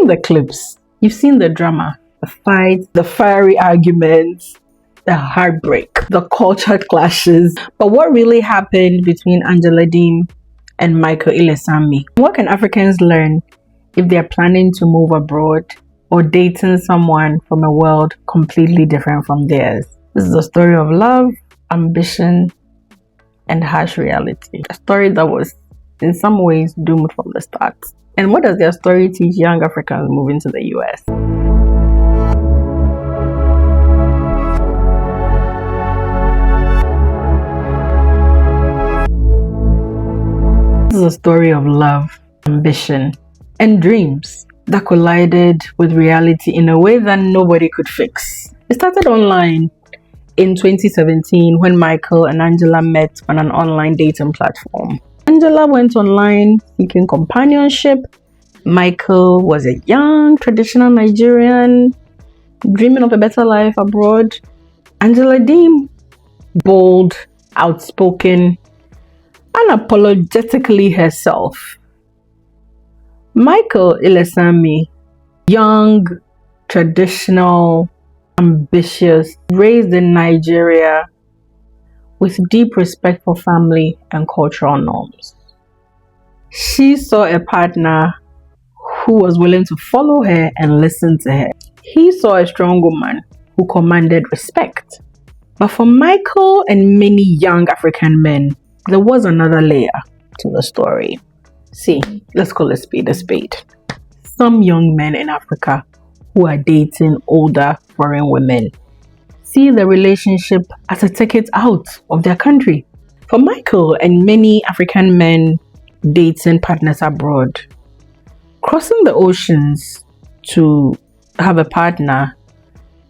seen the clips, you've seen the drama, the fights, the fiery arguments, the heartbreak, the culture clashes. But what really happened between Angela Deem and Michael Ilesami? What can Africans learn if they're planning to move abroad or dating someone from a world completely different from theirs? This is a story of love, ambition, and harsh reality. A story that was in some ways doomed from the start. And what does their story teach young Africans moving to the US? This is a story of love, ambition, and dreams that collided with reality in a way that nobody could fix. It started online in 2017 when Michael and Angela met on an online dating platform. Angela went online seeking companionship. Michael was a young, traditional Nigerian dreaming of a better life abroad. Angela Deem, bold, outspoken, unapologetically herself. Michael Ilesami, young, traditional, ambitious, raised in Nigeria with deep respect for family and cultural norms. She saw a partner who was willing to follow her and listen to her. He saw a strong woman who commanded respect. But for Michael and many young African men, there was another layer to the story. See, let's call a spade a spade. Some young men in Africa who are dating older foreign women see the relationship as a ticket out of their country. For Michael and many African men dating partners abroad, crossing the oceans to have a partner,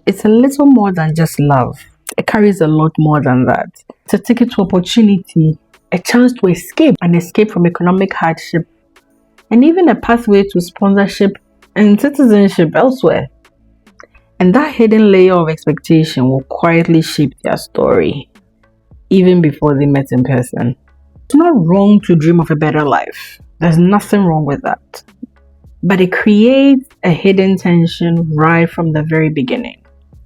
it's a little more than just love. It carries a lot more than that. It's a ticket to opportunity, a chance to escape, an escape from economic hardship, and even a pathway to sponsorship and citizenship elsewhere. And that hidden layer of expectation will quietly shape their story, even before they met in person. It's not wrong to dream of a better life. There's nothing wrong with that. But it creates a hidden tension right from the very beginning.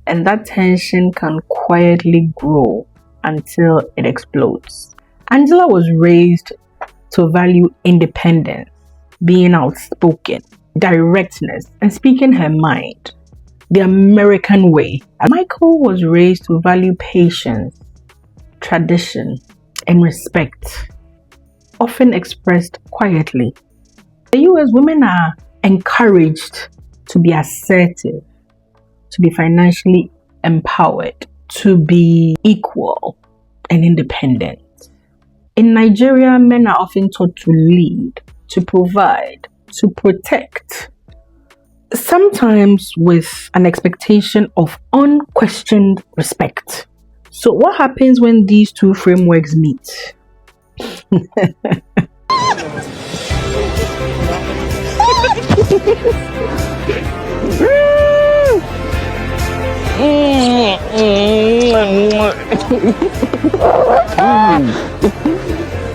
And that tension can quietly grow until it explodes. Angela was raised to value independence, being outspoken, directness, and speaking her mind, the American way. And Michael was raised to value patience, tradition, and respect, often expressed quietly. In the US, women are encouraged to be assertive, to be financially empowered, to be equal and independent. In Nigeria, men are often taught to lead, to provide, to protect, sometimes with an expectation of unquestioned respect. So what happens when these two frameworks meet?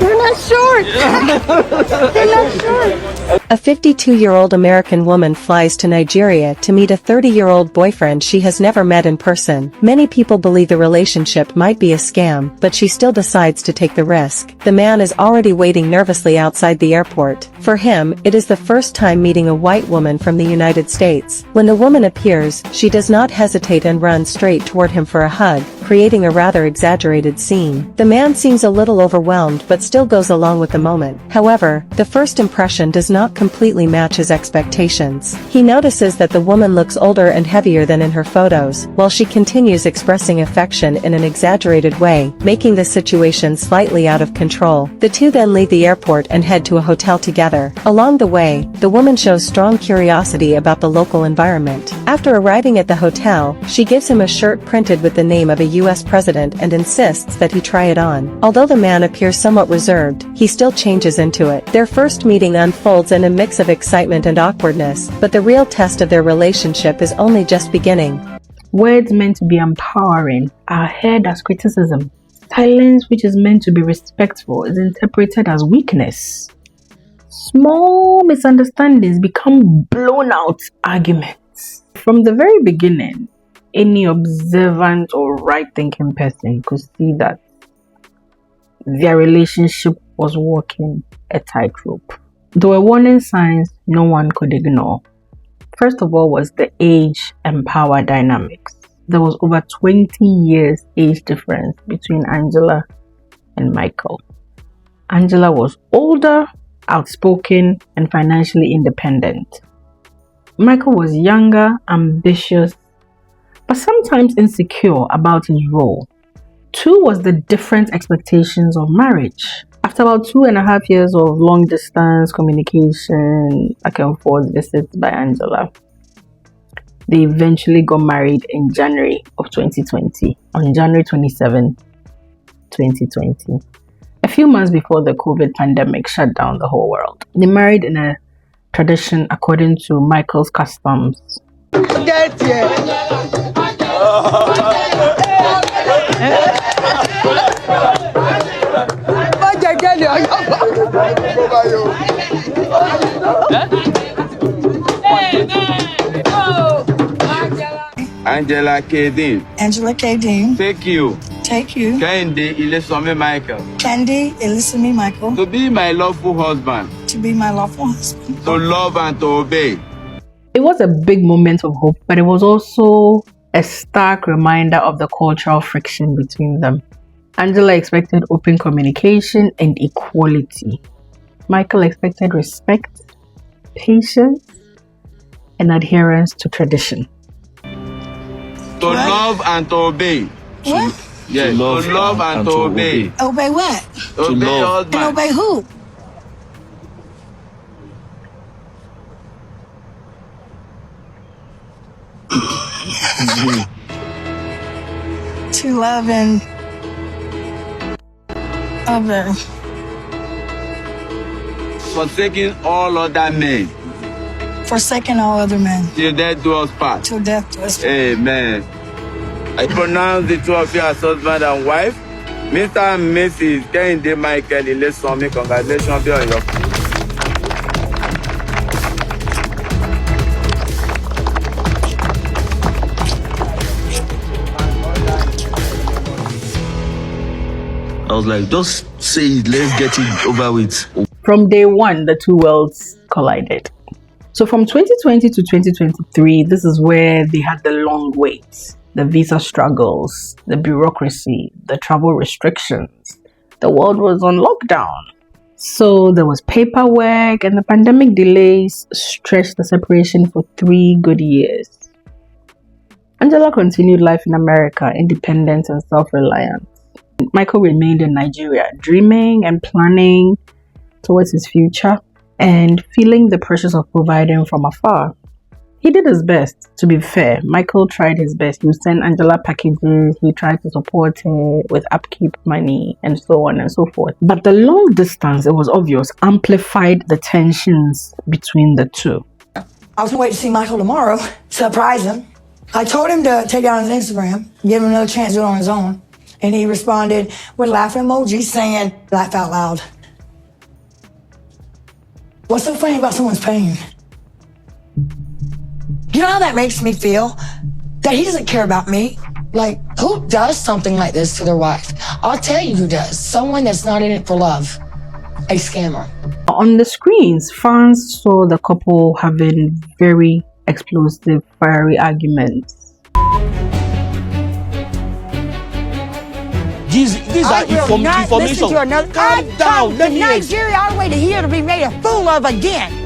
You're not short. You're not short. A 52-year-old American woman flies to Nigeria to meet a 30-year-old boyfriend she has never met in person. Many people believe the relationship might be a scam, but she still decides to take the risk. The man is already waiting nervously outside the airport. For him, it is the first time meeting a white woman from the United States. When the woman appears, she does not hesitate and runs straight toward him for a hug, creating a rather exaggerated scene. The man seems a little overwhelmed but still goes along with the moment. However, the first impression does not completely match his expectations. He notices that the woman looks older and heavier than in her photos, while she continues expressing affection in an exaggerated way, making the situation slightly out of control. The two then leave the airport and head to a hotel together. Along the way, the woman shows strong curiosity about the local environment. After arriving at the hotel, she gives him a shirt printed with the name of a US president and insists that he try it on. Although the man appears somewhat reserved, he still changes into it. Their first meeting unfolds in a mix of excitement and awkwardness, but the real test of their relationship is only just beginning. Words meant to be empowering are heard as criticism. Silence, which is meant to be respectful, is interpreted as weakness. Small misunderstandings become blown out arguments. From the very beginning, any observant or right-thinking person could see that their relationship was walking a tightrope. There were warning signs no one could ignore. First of all was the age and power dynamics. There was over 20 years age difference between Angela and Michael. Angela was older, outspoken, and financially independent. Michael was younger, ambitious, but sometimes insecure about his role. Two was the different expectations of marriage. After about 2.5 years of long distance communication, back and forth visits by Angela, they eventually got married in January of 2020, on January 27, 2020. A few months before the COVID pandemic shut down the whole world. They married in a tradition according to Michael's customs. Angela Kadin. Angela Kadin. Take you. Take you. Kendi Ilesome Michael. Candy, Elisami Michael. To be my lawful husband. To be my lawful husband. To love and to obey. It was a big moment of hope, but it was also a stark reminder of the cultural friction between them. Angela expected open communication and equality. Michael expected respect, patience, and adherence to tradition. To love and to obey. What? Yes, to love and to obey. Obey what? Obey your husband. And obey who? To love and obey. Forsaking all other men. Forsaking all other men. Till death do us part. Till death do us part. Amen. I pronounce the two of you as husband and wife. Mr. and Mrs. Kehinde Michael Ilesome, congratulations be on your. I was like, just say it, let's get it over with. From day one, the two worlds collided. So from 2020 to 2023, this is where they had the long wait. The visa struggles, the bureaucracy, the travel restrictions. The world was on lockdown. So there was paperwork, and the pandemic delays stretched the separation for 3 good years. Angela continued life in America, independent and self-reliant. Michael remained in Nigeria, dreaming and planning towards his future and feeling the pressures of providing from afar. He did his best, to be fair. Michael tried his best. He would send Angela packages, he tried to support her with upkeep money and so on and so forth. But the long distance, it was obvious, amplified the tensions between the two. I was waiting to see Michael tomorrow, surprise him. I told him to take down his Instagram, give him another chance to do it on his own. And he responded with laughing emojis saying, laugh out loud. What's so funny about someone's pain? You know how that makes me feel? That he doesn't care about me. Like, who does something like this to their wife? I'll tell you who does. Someone that's not in it for love. A scammer. On the screens, fans saw the couple having very explosive, fiery arguments. These are information. Calm down. Let me Nigeria all the way to here to be made a fool of again.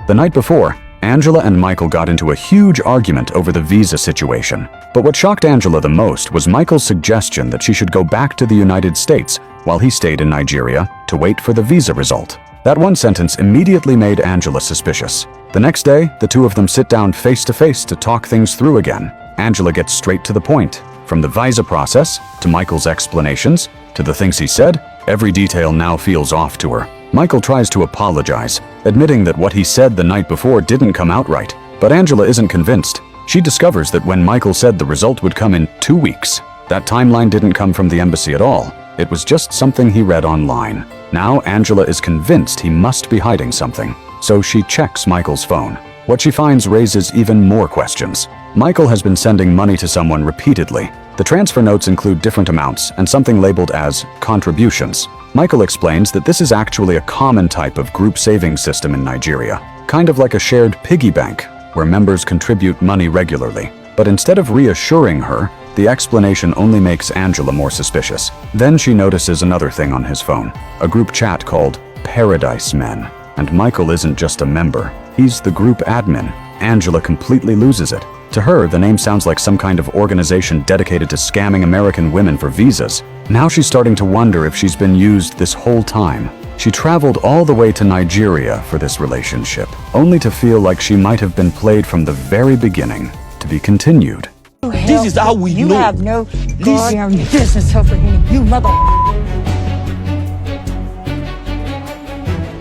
The night before, Angela and Michael got into a huge argument over the visa situation. But what shocked Angela the most was Michael's suggestion that she should go back to the United States while he stayed in Nigeria to wait for the visa result. That one sentence immediately made Angela suspicious. The next day, the two of them sit down face to face to talk things through again. Angela gets straight to the point. From the visa process, to Michael's explanations, to the things he said, every detail now feels off to her. Michael tries to apologize, admitting that what he said the night before didn't come out right. But Angela isn't convinced. She discovers that when Michael said the result would come in 2 weeks, that timeline didn't come from the embassy at all. It was just something he read online. Now Angela is convinced he must be hiding something, so she checks Michael's phone. What she finds raises even more questions. Michael has been sending money to someone repeatedly. The transfer notes include different amounts and something labeled as contributions. Michael explains that this is actually a common type of group savings system in Nigeria, kind of like a shared piggy bank, where members contribute money regularly. But instead of reassuring her, the explanation only makes Angela more suspicious. Then she notices another thing on his phone, a group chat called Paradise Men. And Michael isn't just a member, he's the group admin. Angela completely loses it. To her, the name sounds like some kind of organization dedicated to scamming American women for visas. Now she's starting to wonder if she's been used this whole time. She traveled all the way to Nigeria for this relationship, only to feel like she might have been played from the very beginning, to be continued. This is how we know. You have no goddamn business over here, you mother.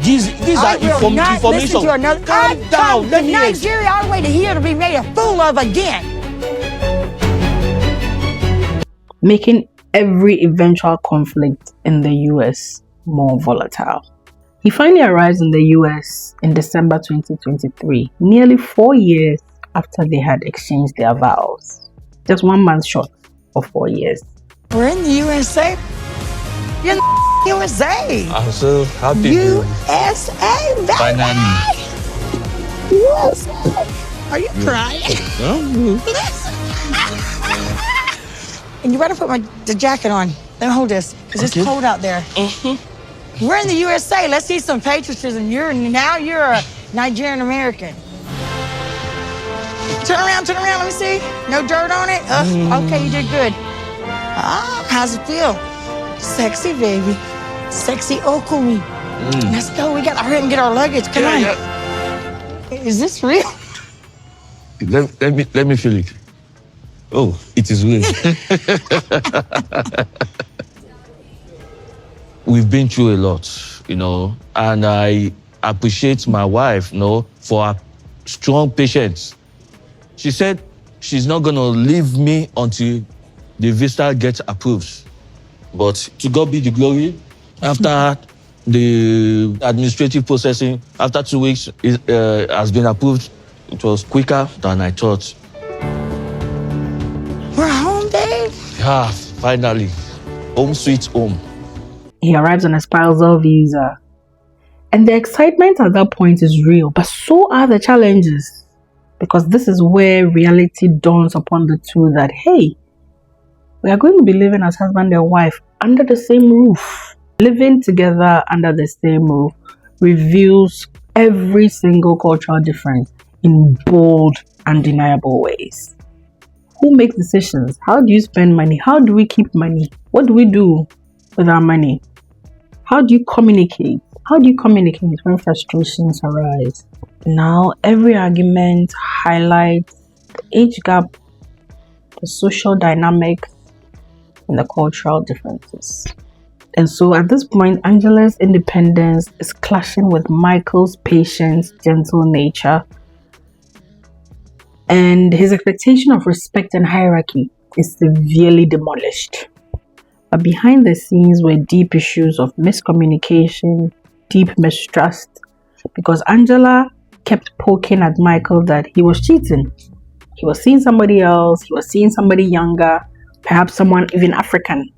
These I are will not information. listen to another. Calm down. Let me Nigeria all the way to here to be made a fool of again. Making every eventual conflict in the US more volatile. He finally arrives in the US in December 2023, nearly 4 years after they had exchanged their vows. Just 1 month short of 4 years. We're in the USA. You're in the USA. I'm so happy. USA, baby. Finally. USA. Are you crying? And you better put the jacket on. Let me hold this, because it's cold out there. We're in the USA. Let's see some patriotism. Now you're a Nigerian American. Turn around, let me see. No dirt on it? Okay, you did good. How's it feel? Sexy, baby. Sexy Okumi. Let's go, we gotta hurry up and get our luggage, come on. Yeah. Is this real? Let me feel it. Oh, it is real. We've been through a lot, and I appreciate my wife, for her strong patience. She said she's not gonna leave me until the visa gets approved. But to God be the glory, after the administrative processing, after 2 weeks, it has been approved. It was quicker than I thought. We're home, babe. Yeah, finally. Home sweet home. He arrives on a spousal visa. And the excitement at that point is real, but so are the challenges. Because this is where reality dawns upon the two that, hey, we are going to be living as husband and wife under the same roof. Living together under the same roof reveals every single cultural difference in bold, undeniable ways. Who makes decisions? How do you spend money? How do we keep money? What do we do with our money? How do you communicate? How do you communicate when frustrations arise? Now, every argument highlights the age gap, the social dynamics, and the cultural differences. And so at this point, Angela's independence is clashing with Michael's patience, gentle nature, and his expectation of respect and hierarchy is severely demolished. But behind the scenes were deep issues of miscommunication, deep mistrust, because Angela kept poking at Michael that he was cheating. He was seeing somebody else, he was seeing somebody younger, perhaps someone even African.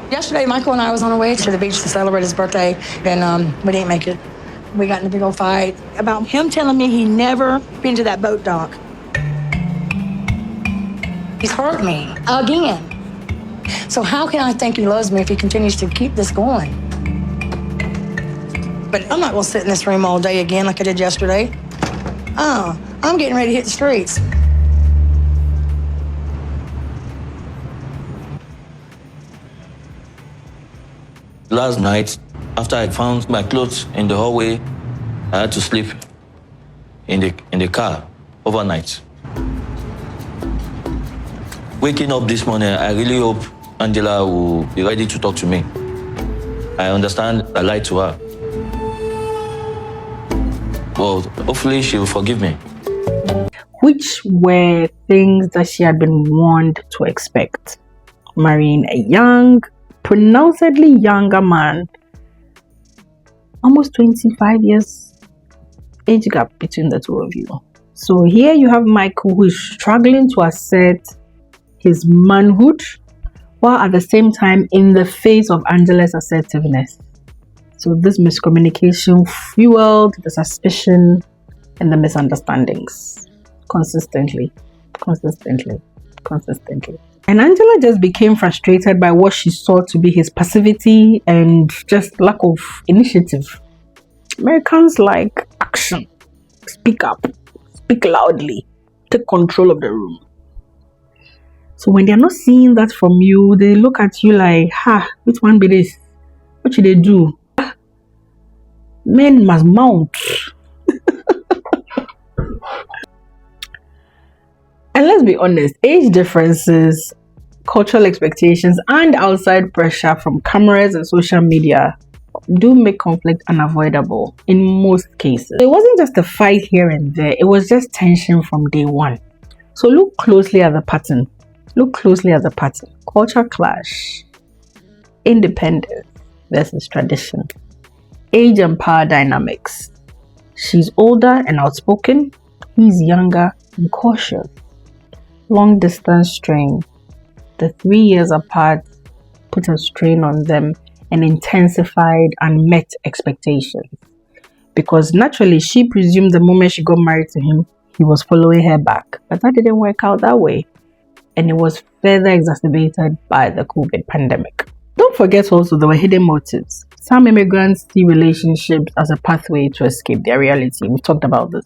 Yesterday, Michael and I was on our way to the beach to celebrate his birthday, and we didn't make it. We got in a big old fight about him telling me he never been to that boat dock. He's hurt me again. So how can I think he loves me if he continues to keep this going? But I'm not gonna sit in this room all day again like I did yesterday. I'm getting ready to hit the streets. Last night, after I found my clothes in the hallway, I had to sleep in the car overnight. Waking up this morning, I really hope Angela will be ready to talk to me. I understand I lied to her. Well, hopefully she will forgive me. Which were things that she had been warned to expect. Marrying a young, pronouncedly younger man, almost 25 years age gap between the two of you. So here you have Michael, who is struggling to assert his manhood, while at the same time in the face of Angela's assertiveness. So this miscommunication fueled the suspicion and the misunderstandings consistently. And Angela just became frustrated by what she saw to be his passivity and just lack of initiative. Americans like action. Speak up. Speak loudly. Take control of the room. So when they're not seeing that from you, they look at you like, which one be this? What should they do? Men must mount. And let's be honest, age differences, cultural expectations, and outside pressure from cameras and social media do make conflict unavoidable in most cases. It wasn't just a fight here and there, it was just tension from day one. So look closely at the pattern. Culture clash, independence versus tradition, age and power dynamics. She's older and outspoken, he's younger and cautious. Long distance strain. The 3 years apart put a strain on them and intensified unmet expectations. Because naturally, she presumed the moment she got married to him, he was following her back. But that didn't work out that way. And it was further exacerbated by the COVID pandemic. Don't forget also there were hidden motives. Some immigrants see relationships as a pathway to escape their reality. We've talked about this.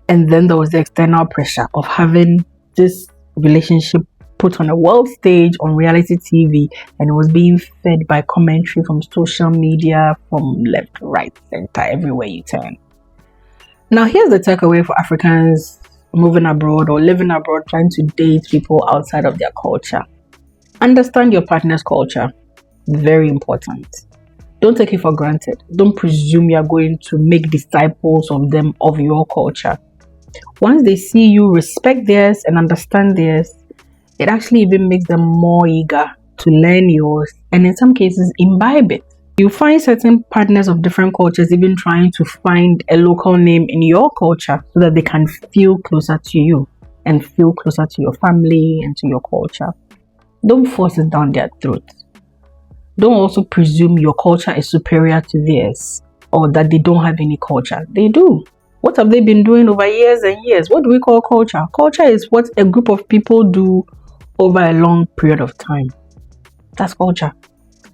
And then there was the external pressure of having this relationship put on a world stage on reality TV, and it was being fed by commentary from social media, from left, right, center, everywhere you turn. Now here's the takeaway for Africans moving abroad or living abroad, trying to date people outside of their culture. Understand your partner's culture. Very important. Don't take it for granted. Don't presume you're going to make disciples of them of your culture. Once they see you respect theirs and understand theirs, it actually even makes them more eager to learn yours and in some cases imbibe it. You find certain partners of different cultures even trying to find a local name in your culture so that they can feel closer to you and feel closer to your family and to your culture. Don't force it down their throats. Don't also presume your culture is superior to theirs or that they don't have any culture. They do. What have they been doing over years and years? What do we call culture? Culture is what a group of people do over a long period of time. That's culture.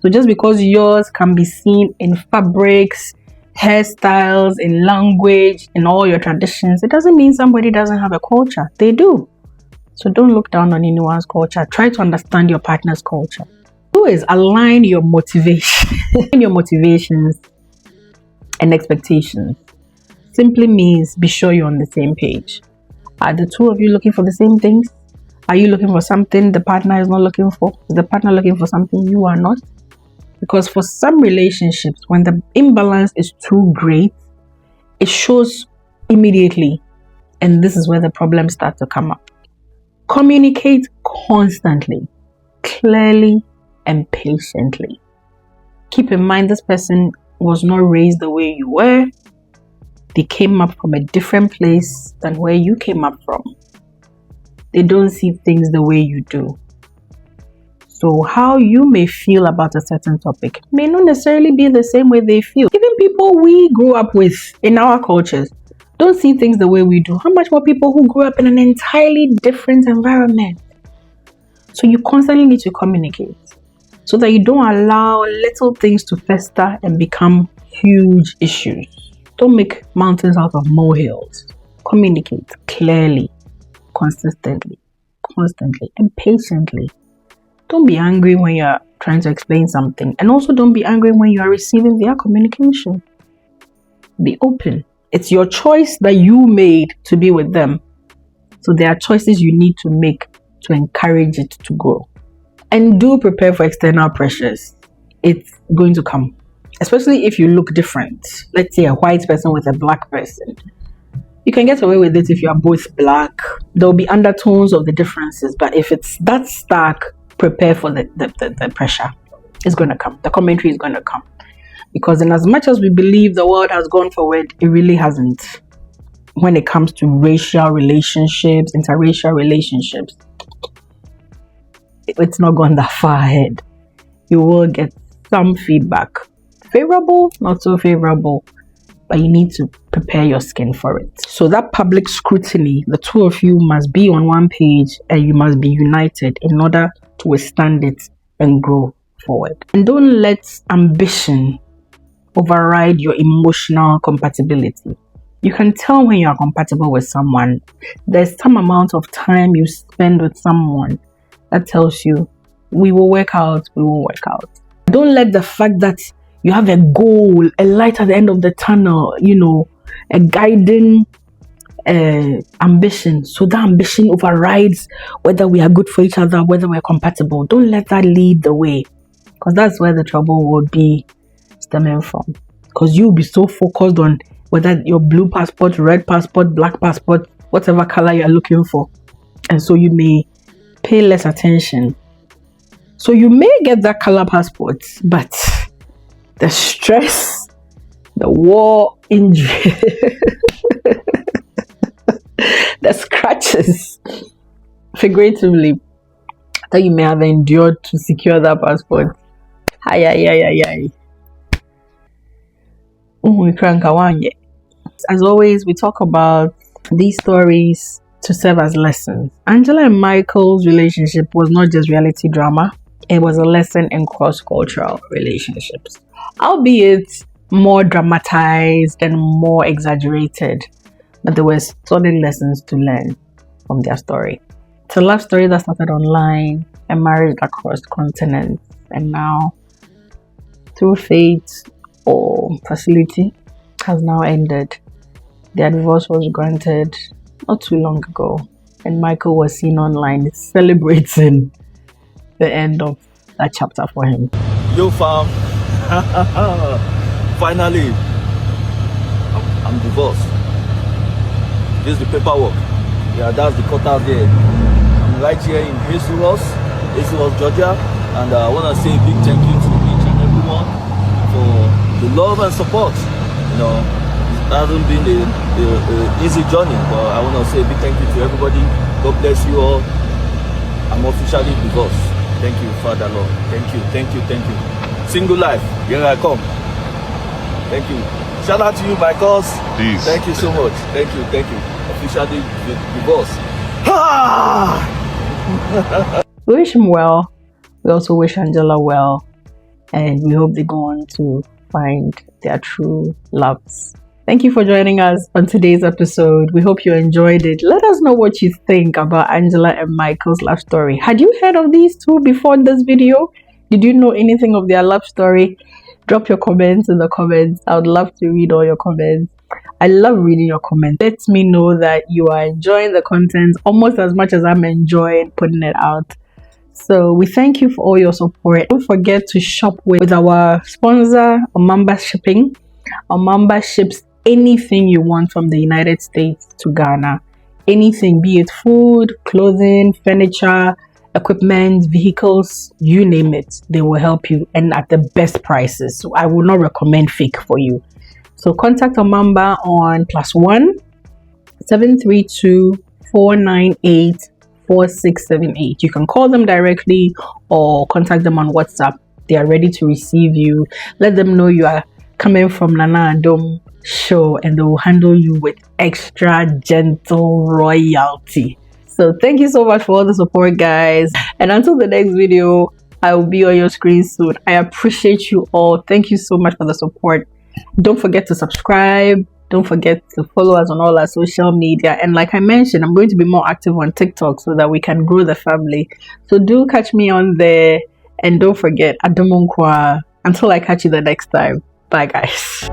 So just because yours can be seen in fabrics, hairstyles, in language, in all your traditions, it doesn't mean somebody doesn't have a culture. They do. So don't look down on anyone's culture. Try to understand your partner's culture. Do is align your motivation, your motivations and expectations. Simply means be sure you're on the same page. Are the two of you looking for the same things? Are you looking for something the partner is not looking for? Is the partner looking for something you are not? Because for some relationships, when the imbalance is too great, it shows immediately. And this is where the problems start to come up. Communicate constantly, clearly, and patiently. Keep in mind this person was not raised the way you were. They came up from a different place than where you came up from. They don't see things the way you do. So how you may feel about a certain topic may not necessarily be the same way they feel. Even people we grew up with in our cultures don't see things the way we do. How much more people who grew up in an entirely different environment? So you constantly need to communicate so that you don't allow little things to fester and become huge issues. Don't make mountains out of molehills. Communicate clearly, consistently, constantly, and patiently. Don't be angry when you're trying to explain something. And also don't be angry when you are receiving their communication. Be open. It's your choice that you made to be with them. So there are choices you need to make to encourage it to grow. And do prepare for external pressures. It's going to come. Especially if you look different. Let's say a white person with a black person. You can get away with it if you are both black. There will be undertones of the differences. But if it's that stark, prepare for the pressure. It's going to come. The commentary is going to come. Because in as much as we believe the world has gone forward, it really hasn't. When it comes to racial relationships, interracial relationships, it's not gone that far ahead. You will get some feedback. Favorable, not so favorable, but you need to prepare your skin for it. So that public scrutiny, the two of you must be on one page and you must be united in order to withstand it and grow forward. And don't let ambition override your emotional compatibility. You can tell when you are compatible with someone. There's some amount of time you spend with someone that tells you, we will work out, we will work out. Don't let the fact that you have a goal, a light at the end of the tunnel, a guiding ambition. So that ambition overrides whether we are good for each other, whether we're compatible. Don't let that lead the way, because that's where the trouble will be stemming from. Because you'll be so focused on whether your blue passport, red passport, black passport, whatever color you're looking for. And so you may pay less attention. So you may get that color passport, but the stress, the war injury, the scratches, figuratively, that you may have endured to secure that passport. As always, we talk about these stories to serve as lessons. Angela and Michael's relationship was not just reality drama. It was a lesson in cross-cultural relationships, albeit more dramatized and more exaggerated. But there were solid lessons to learn from their story. It's a love story that started online and married across continents, and now, through fate or facility, has now ended. Their divorce was granted not too long ago, and Michael was seen online celebrating the end of that chapter for him. Yo, fam. Finally, I'm divorced. This is the paperwork. Yeah, that's the courthouse there. I'm right here in Jesus, Georgia, and I want to say a big thank you to each and everyone for the love and support. It hasn't been an easy journey, but I want to say a big thank you to everybody. God bless you all. I'm officially divorced. Thank you, Father Lord. Thank you. Single life, here I come. Thank you. Shout out to you, my cause. Peace. Thank you so much. Thank you. Officially divorced. We wish him well. We also wish Angela well. And we hope they go on to find their true loves. Thank you for joining us on today's episode. We hope you enjoyed it. Let us know what you think about Angela and Michael's love story. Had you heard of these two before this video? Did you know anything of their love story? Drop your comments in the comments. I would love to read all your comments. I love reading your comments. Let me know that you are enjoying the content almost as much as I'm enjoying putting it out. So we thank you for all your support. Don't forget to shop with our sponsor, Omamba Shipping. Omamba ships anything you want from the United States to Ghana. Anything, be it food, clothing, furniture, equipment, vehicles, you name it. They will help you, and at the best prices. So I will not recommend fake for you. So contact Omamba on +1 732 498 4678. You can call them directly or contact them on WhatsApp. They are ready to receive you. Let them know you are coming from Nana Adom show, and they will handle you with extra gentle royalty. So thank you so much for all the support, guys. And until the next video, I will be on your screen soon. I appreciate you all. Thank you so much for the support. Don't forget to subscribe. Don't forget to follow us on all our social media. And like I mentioned, I'm going to be more active on TikTok so that we can grow the family. So do catch me on there. And don't forget, Adom. Until I catch you the next time. Bye, guys.